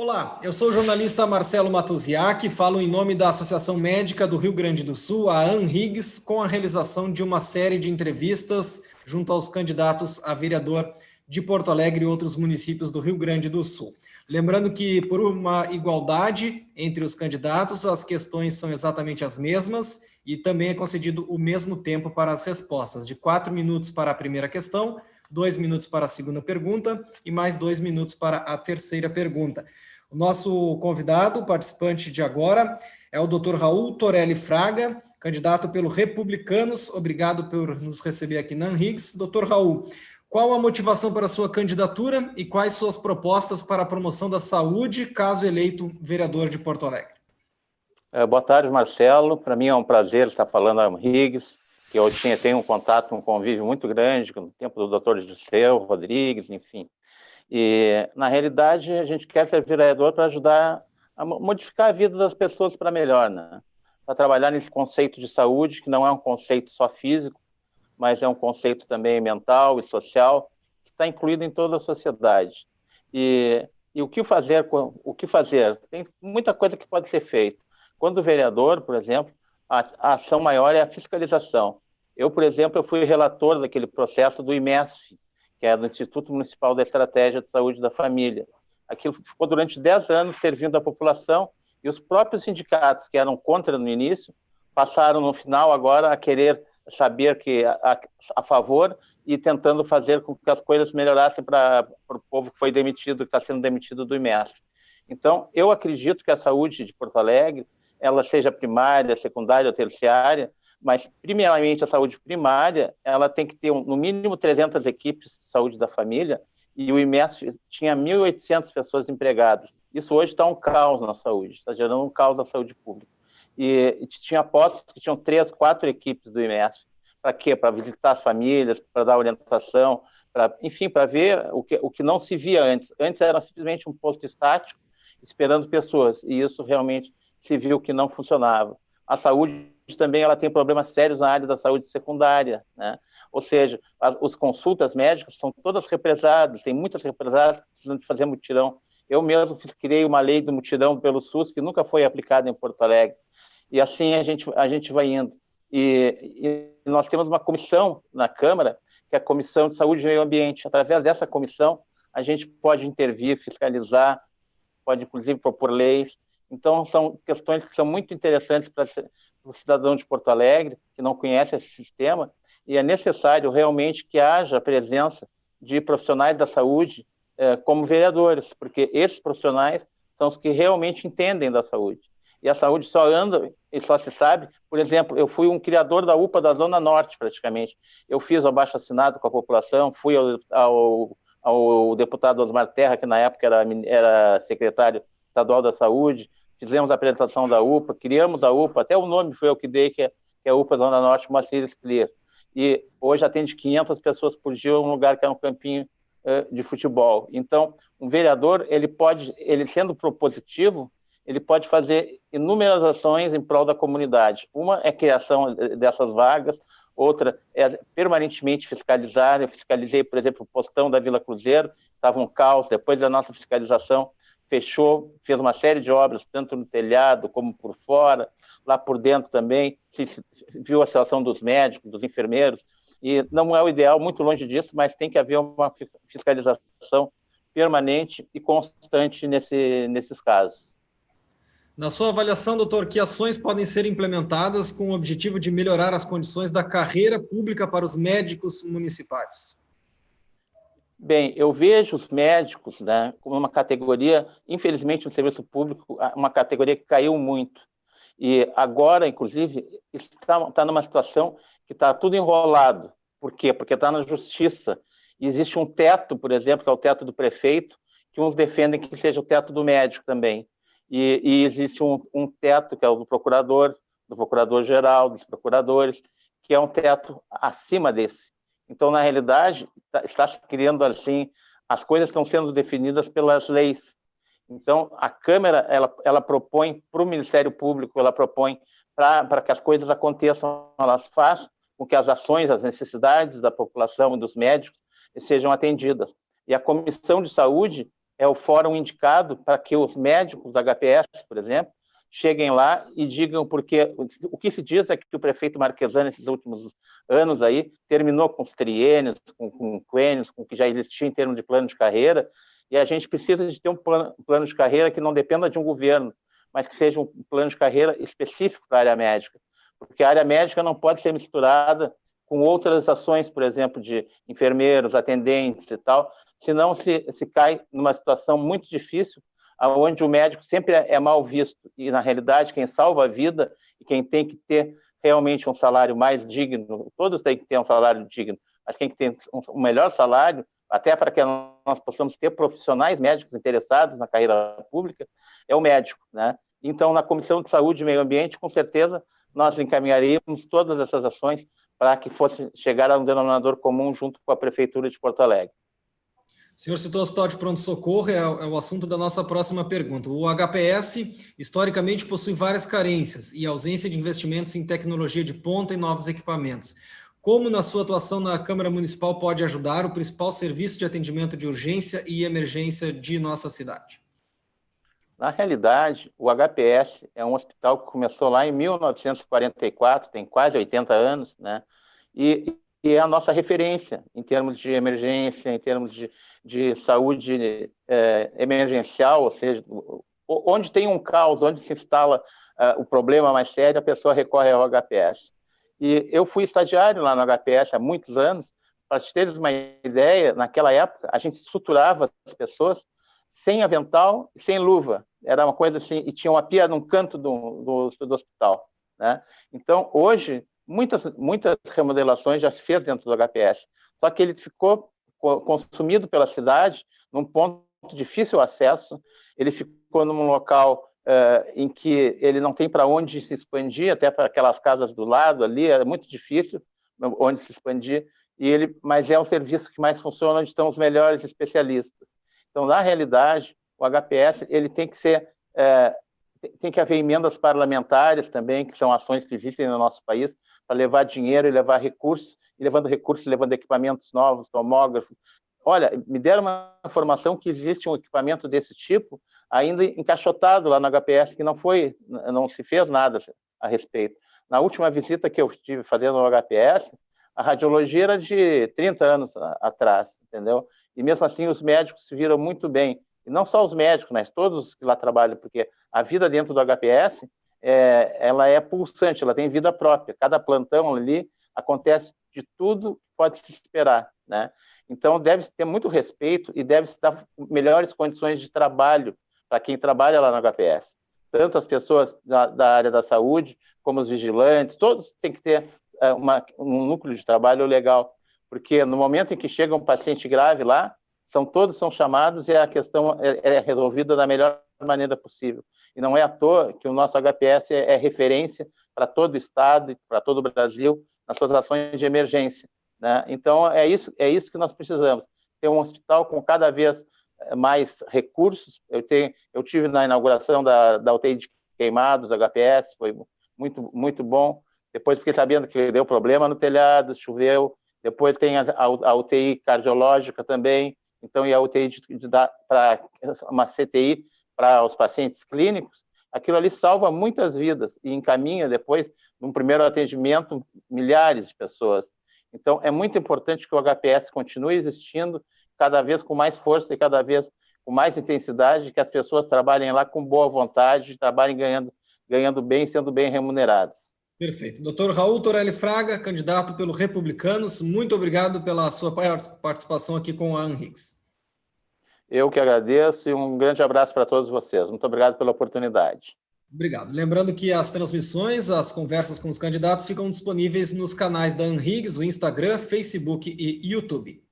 Olá, eu sou o jornalista Marcelo Matuziak, falo em nome da Associação Médica do Rio Grande do Sul, a ANRIGS, com a realização de uma série de entrevistas junto aos candidatos a vereador de Porto Alegre e outros municípios do Rio Grande do Sul. Lembrando que, por uma igualdade entre os candidatos, as questões são exatamente as mesmas e também é concedido o mesmo tempo para as respostas, de 4 minutos para a primeira questão, 2 minutos para a segunda pergunta e mais 2 minutos para a terceira pergunta. O nosso convidado, participante de agora, é o Dr. Raul Torelli Fraga, candidato pelo Republicanos. Obrigado por nos receber aqui na ANRIGS. Dr. Raul, qual a motivação para a sua candidatura e quais suas propostas para a promoção da saúde, caso eleito vereador de Porto Alegre? Boa tarde, Marcelo. Para mim é um prazer estar falando a ANRIGS, que eu tenho um contato, um convívio muito grande no tempo do Dr. Dirceu Rodrigues, enfim. E, na realidade, a gente quer ser vereador para ajudar a modificar a vida das pessoas para melhor, né? Para trabalhar nesse conceito de saúde, que não é um conceito só físico, mas é um conceito também mental e social, que está incluído em toda a sociedade. E o que fazer? Tem muita coisa que pode ser feita. Quando vereador, por exemplo, a ação maior é a fiscalização. Eu, por exemplo, eu fui relator daquele processo do IMESF, que é do Instituto Municipal da Estratégia de Saúde da Família. Aquilo ficou durante 10 anos servindo a população e os próprios sindicatos, que eram contra no início, passaram no final agora a querer saber que a favor e tentando fazer com que as coisas melhorassem para o povo que foi demitido, que está sendo demitido do IMESF. Então, eu acredito que a saúde de Porto Alegre, ela seja primária, secundária ou terciária, mas, primeiramente, a saúde primária, ela tem que ter, no mínimo, 300 equipes de saúde da família, e o IMESF tinha 1.800 pessoas empregadas. Isso hoje está um caos na saúde, está gerando um caos na saúde pública. E tinha postos que tinham 3, 4 equipes do IMESF. Para quê? Para visitar as famílias, para dar orientação, enfim, para ver o que não se via antes. Antes era simplesmente um posto estático, esperando pessoas, e isso realmente se viu que não funcionava. A saúde também ela tem problemas sérios na área da saúde secundária, né? Ou seja, as consultas médicas são todas represadas, tem muitas represadas precisando de fazer mutirão. Eu mesmo criei uma lei do mutirão pelo SUS que nunca foi aplicada em Porto Alegre. E assim a gente vai indo. E nós temos uma comissão na Câmara, que é a Comissão de Saúde e Meio Ambiente. Através dessa comissão, a gente pode intervir, fiscalizar, pode inclusive propor leis. Então, são questões que são muito interessantes para o cidadão de Porto Alegre, que não conhece esse sistema, e é necessário realmente que haja a presença de profissionais da saúde como vereadores, porque esses profissionais são os que realmente entendem da saúde. E a saúde só anda e só se sabe. Por exemplo, eu fui um criador da UPA da Zona Norte, praticamente. Eu fiz o abaixo-assinado com a população, fui ao deputado Osmar Terra, que na época era secretário estadual da saúde, fizemos a apresentação da UPA, criamos a UPA, até o nome foi eu que dei, que é a UPA Zona Norte Moacir Clear. E hoje atende 500 pessoas por dia, um lugar que é um campinho de futebol. Então, um vereador, ele sendo propositivo, ele pode fazer inúmeras ações em prol da comunidade. Uma é a criação dessas vagas, outra é permanentemente fiscalizar. Eu fiscalizei, por exemplo, o postão da Vila Cruzeiro, estava um caos, depois da nossa fiscalização, fechou, fez uma série de obras, tanto no telhado como por fora, lá por dentro também, se viu a situação dos médicos, dos enfermeiros, e não é o ideal, muito longe disso, mas tem que haver uma fiscalização permanente e constante nesses casos. Na sua avaliação, doutor, que ações podem ser implementadas com o objetivo de melhorar as condições da carreira pública para os médicos municipais? Bem, eu vejo os médicos, né, como uma categoria, infelizmente, no serviço público, uma categoria que caiu muito. E agora, inclusive, está numa situação que está tudo enrolado. Por quê? Porque está na justiça. E existe um teto, por exemplo, que é o teto do prefeito, que uns defendem que seja o teto do médico também. E existe um teto, que é o do procurador-geral, dos procuradores, que é um teto acima desse. Então, na realidade, está se criando assim, as coisas estão sendo definidas pelas leis. Então, a Câmara, ela propõe para o Ministério Público, ela propõe para que as coisas aconteçam, elas façam com que as ações, as necessidades da população e dos médicos sejam atendidas. E a Comissão de Saúde, é o fórum indicado para que os médicos da HPS, por exemplo, cheguem lá e digam, porque o que se diz é que o prefeito Marquesani, nesses últimos anos aí, terminou com os triênios, com quênios, com o que já existia em termos de plano de carreira, e a gente precisa de ter um plano de carreira que não dependa de um governo, mas que seja um plano de carreira específico para a área médica, porque a área médica não pode ser misturada com outras ações, por exemplo, de enfermeiros, atendentes e tal, senão se cai numa situação muito difícil, onde o médico sempre é mal visto, e, na realidade, quem salva a vida e quem tem que ter realmente um salário mais digno, todos têm que ter um salário digno, mas quem tem um melhor salário, até para que nós possamos ter profissionais médicos interessados na carreira pública, é o médico, né? Então, na Comissão de Saúde e Meio Ambiente, com certeza, nós encaminharíamos todas essas ações para que fosse chegar a um denominador comum junto com a Prefeitura de Porto Alegre. O senhor citou o Hospital de Pronto-Socorro, é o assunto da nossa próxima pergunta. O HPS, historicamente, possui várias carências e ausência de investimentos em tecnologia de ponta e novos equipamentos. Como, na sua atuação na Câmara Municipal, pode ajudar o principal serviço de atendimento de urgência e emergência de nossa cidade? Na realidade, o HPS é um hospital que começou lá em 1944, tem quase 80 anos, né? E é a nossa referência em termos de emergência, em termos de saúde emergencial, ou seja, onde tem um caos, onde se instala o problema mais sério, a pessoa recorre ao HPS. E eu fui estagiário lá no HPS há muitos anos. Para te teres uma ideia, naquela época, a gente suturava as pessoas sem avental e sem luva. Era uma coisa assim, e tinha uma pia num canto do hospital, né? Então, hoje, muitas remodelações já se fez dentro do HPS, só que ele ficou consumido pela cidade, num ponto de difícil acesso, ele ficou num local em que ele não tem para onde se expandir, até para aquelas casas do lado ali, é muito difícil onde se expandir, mas é um serviço que mais funciona, onde estão os melhores especialistas. Então, na realidade, o HPS ele tem que ser, tem que haver emendas parlamentares também, que são ações que existem no nosso país, para levar dinheiro e levar recursos, e levando equipamentos novos, tomógrafos. Olha, me deram uma informação que existe um equipamento desse tipo ainda encaixotado lá no HPS, que não se fez nada a respeito. Na última visita que eu estive fazendo no HPS, a radiologia era de 30 anos atrás, entendeu? E mesmo assim os médicos se viram muito bem. E não só os médicos, mas todos que lá trabalham, porque a vida dentro do HPS, ela é pulsante, ela tem vida própria. Cada plantão ali acontece de tudo que pode se esperar, né? Então, deve-se ter muito respeito e deve-se dar melhores condições de trabalho para quem trabalha lá no HPS. Tanto as pessoas da área da saúde, como os vigilantes, todos têm que ter um núcleo de trabalho legal, porque no momento em que chega um paciente grave lá, todos são chamados e a questão é resolvida da melhor maneira possível. E não é à toa que o nosso HPS é referência para todo o Estado e para todo o Brasil nas suas ações de emergência, né? Então, é isso que nós precisamos, ter um hospital com cada vez mais recursos. Eu tive na inauguração da UTI de Queimados, HPS, foi muito, muito bom. Depois fiquei sabendo que deu problema no telhado, choveu. Depois tem a UTI cardiológica também, então, e a UTI para uma CTI para os pacientes clínicos. Aquilo ali salva muitas vidas e encaminha depois, num primeiro atendimento, milhares de pessoas. Então, é muito importante que o HPS continue existindo, cada vez com mais força e cada vez com mais intensidade, que as pessoas trabalhem lá com boa vontade, trabalhem ganhando bem, sendo bem remuneradas. Perfeito. Dr. Raul Torelli Fraga, candidato pelo Republicanos, muito obrigado pela sua participação aqui com a ANRIGS. Eu que agradeço e um grande abraço para todos vocês. Muito obrigado pela oportunidade. Obrigado. Lembrando que as transmissões, as conversas com os candidatos ficam disponíveis nos canais da ANRIGS, o Instagram, Facebook e YouTube.